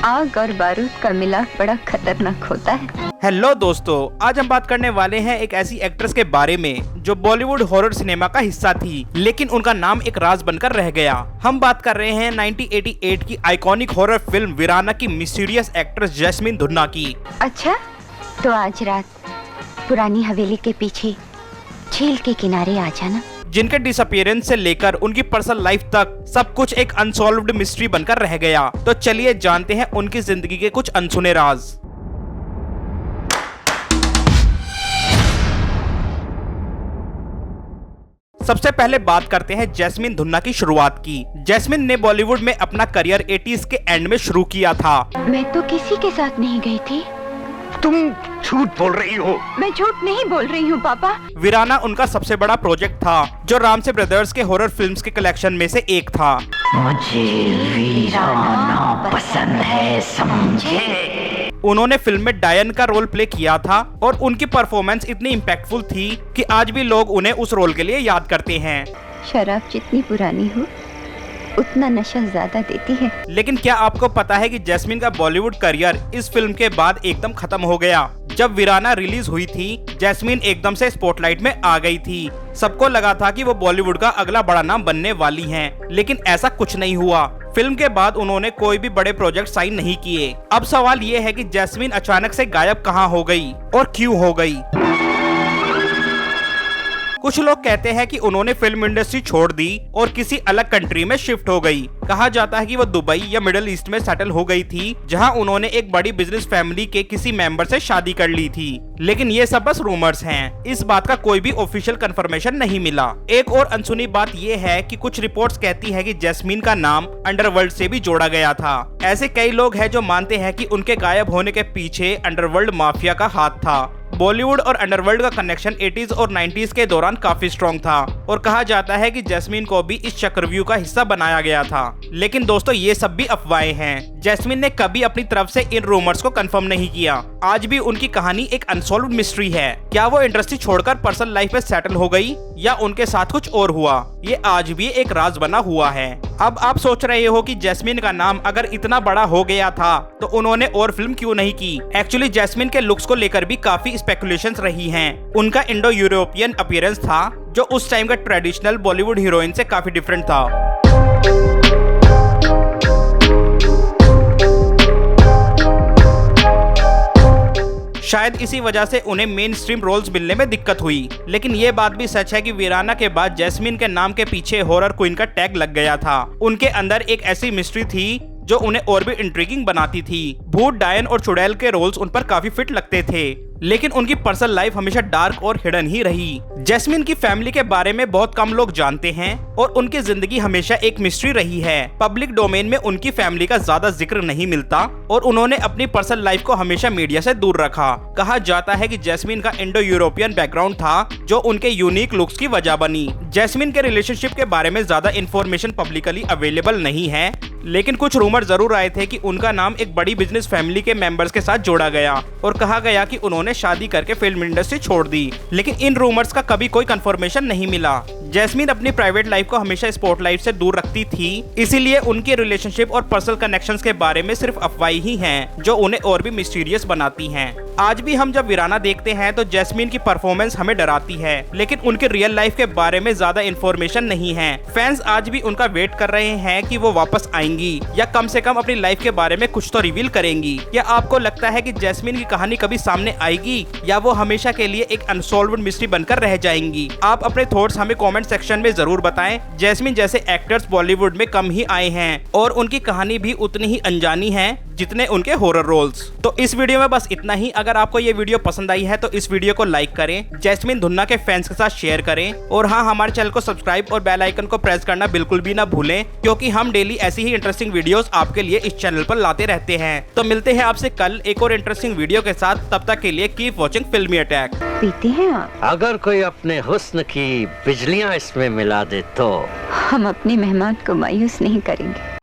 आग और बारूद का मिलाप बड़ा खतरनाक होता है। हेलो दोस्तों, आज हम बात करने वाले हैं एक ऐसी एक्ट्रेस के बारे में जो बॉलीवुड हॉरर सिनेमा का हिस्सा थी, लेकिन उनका नाम एक राज बनकर रह गया। हम बात कर रहे हैं 1988 की आइकॉनिक हॉरर फिल्म वीराना की मिस्टीरियस एक्ट्रेस जैस्मीन धुन्ना की। अच्छा, तो आज रात पुरानी हवेली के पीछे झील के किनारे आ जाना। जिनके डिसअपीयरेंस से लेकर उनकी पर्सनल लाइफ तक सब कुछ एक अनसॉल्व्ड मिस्ट्री बनकर रह गया। तो चलिए जानते हैं उनकी जिंदगी के कुछ अनसुने राज। सबसे पहले बात करते हैं जैस्मीन धुन्ना की शुरुआत की। जैस्मीन ने बॉलीवुड में अपना करियर 80s के एंड में शुरू किया था। मैं तो किसी के साथ नहीं गई थी। तुम झूठ बोल रही हो। मैं झूठ नहीं बोल रही हूँ पापा। वीराना उनका सबसे बड़ा प्रोजेक्ट था, जो रामसे ब्रदर्स के हॉरर फिल्म्स के कलेक्शन में से एक था। मुझे वीराना पसंद है, समझे? उन्होंने फिल्म में डायन का रोल प्ले किया था और उनकी परफॉर्मेंस इतनी इम्पैक्टफुल थी कि आज भी लोग उन्हें उस रोल के लिए याद करते हैं। शराब जितनी पुरानी हो उतना नशा ज्यादा देती है। लेकिन क्या आपको पता है कि जैस्मीन का बॉलीवुड करियर इस फिल्म के बाद एकदम खत्म हो गया। जब वीराना रिलीज हुई थी, जैस्मीन एकदम से स्पॉटलाइट में आ गई थी। सबको लगा था कि वो बॉलीवुड का अगला बड़ा नाम बनने वाली हैं, लेकिन ऐसा कुछ नहीं हुआ। फिल्म के बाद उन्होंने कोई भी बड़े प्रोजेक्ट साइन नहीं किए। अब सवाल ये है कि जैस्मीन अचानक से गायब कहाँ हो गई और क्यों हो गई। कुछ लोग कहते हैं कि उन्होंने फिल्म इंडस्ट्री छोड़ दी और किसी अलग कंट्री में शिफ्ट हो गई। कहा जाता है कि वो दुबई या मिडिल ईस्ट में सेटल हो गई थी, जहां उन्होंने एक बड़ी बिजनेस फैमिली के किसी मेंबर से शादी कर ली थी। लेकिन ये सब बस रूमर्स हैं। इस बात का कोई भी ऑफिशियल कंफर्मेशन नहीं मिला। एक और अनसुनी बात ये है कि कुछ रिपोर्ट्स कहती है कि जैस्मीन का नाम अंडरवर्ल्ड से भी जोड़ा गया था। ऐसे कई लोग हैं जो मानते हैं कि उनके गायब होने के पीछे अंडरवर्ल्ड माफिया का हाथ था। बॉलीवुड और अंडरवर्ल्ड का कनेक्शन 80s और 90s के दौरान काफी स्ट्रॉन्ग था और कहा जाता है कि जैस्मीन को भी इस चक्रव्यूह का हिस्सा बनाया गया था। लेकिन दोस्तों, ये सब भी अफवाहें हैं। जैस्मीन ने कभी अपनी तरफ से इन रूमर्स को कंफर्म नहीं किया। आज भी उनकी कहानी एक अनसॉल्व्ड मिस्ट्री है। क्या वो इंडस्ट्री छोड़कर पर्सनल लाइफ में सेटल हो गई या उनके साथ कुछ और हुआ, ये आज भी एक राज बना हुआ है। अब आप सोच रहे हो कि जैस्मीन का नाम अगर इतना बड़ा हो गया था तो उन्होंने और फिल्म क्यों नहीं की। एक्चुअली जैस्मीन के लुक्स को लेकर भी काफी स्पेकुलेशंस रही हैं। उनका इंडो यूरोपियन अपीयरेंस था, जो उस टाइम का ट्रेडिशनल बॉलीवुड हीरोइन से काफी डिफरेंट था। शायद इसी वजह से उन्हें मेन स्ट्रीम रोल्स मिलने में दिक्कत हुई। लेकिन ये बात भी सच है कि वीराना के बाद जैस्मीन के नाम के पीछे हॉरर क्वीन का टैग लग गया था। उनके अंदर एक ऐसी मिस्ट्री थी जो उन्हें और भी इंट्रिगिंग बनाती थी। भूत, डायन और चुड़ैल के रोल्स उन पर काफी फिट लगते थे, लेकिन उनकी पर्सनल लाइफ हमेशा डार्क और हिडन ही रही। जैस्मीन की फैमिली के बारे में बहुत कम लोग जानते हैं और उनकी जिंदगी हमेशा एक मिस्ट्री रही है। पब्लिक डोमेन में उनकी फैमिली का ज्यादा जिक्र नहीं मिलता और उन्होंने अपनी पर्सनल लाइफ को हमेशा मीडिया से दूर रखा। कहा जाता है कि जैस्मीन का इंडो यूरोपियन बैकग्राउंड था, जो उनके यूनिक लुक्स की वजह बनी। जैस्मीन के रिलेशनशिप के बारे में ज्यादा इन्फॉर्मेशन पब्लिकली अवेलेबल नहीं है, लेकिन कुछ रूमर जरूर आए थे कि उनका नाम एक बड़ी बिजनेस फैमिली के मेंबर्स के साथ जोड़ा गया और कहा गया कि उन्होंने शादी करके फिल्म इंडस्ट्री छोड़ दी। लेकिन इन रूमर्स का कभी कोई कंफर्मेशन नहीं मिला। जैस्मीन अपनी प्राइवेट लाइफ को हमेशा स्पॉटलाइट से दूर रखती थी, इसीलिए उनके रिलेशनशिप और पर्सनल कनेक्शंस के बारे में सिर्फ अफवाहें ही हैं, जो उन्हें और भी मिस्टीरियस बनाती हैं। आज भी हम जब वीराना देखते हैं तो जैस्मीन की परफॉर्मेंस हमें डराती है, लेकिन उनके रियल लाइफ के बारे में ज्यादा इन्फॉर्मेशन नहीं है। फैंस आज भी उनका वेट कर रहे हैं कि वो वापस आएंगी या कम से कम अपनी लाइफ के बारे में कुछ तो रिवील करेंगी। क्या आपको लगता है कि जैस्मीन की कहानी कभी सामने आएगी या वो हमेशा के लिए एक अनसॉल्व्ड मिस्ट्री बनकर रह जाएंगी? आप अपने थॉट्स हमें कमेंट सेक्शन में जरूर बताएं। जैस्मीन जैसे एक्टर्स बॉलीवुड में कम ही आए हैं और उनकी कहानी भी उतनी ही अनजानी है जितने उनके हॉरर रोल्स। तो इस वीडियो में बस इतना ही। अगर आपको ये वीडियो पसंद आई है तो इस वीडियो को लाइक करें, जैस्मीन धुन्ना के फैंस के साथ शेयर करें और हाँ, हमारे चैनल को सब्सक्राइब और बेल आइकन को प्रेस करना बिल्कुल भी ना भूलें, क्योंकि हम डेली ऐसी ही इंटरेस्टिंग वीडियोस आपके लिए इस चैनल पर लाते रहते हैं। तो मिलते हैं आपसे कल एक और इंटरेस्टिंग वीडियो के साथ। तब तक के लिए कीप वॉचिंग फिल्मी अटैक। पीते हैं आप? अगर कोई अपने हुस्न की बिजलियां इसमें मिला दे तो हम अपने मेहमान को मायूस नहीं करेंगे।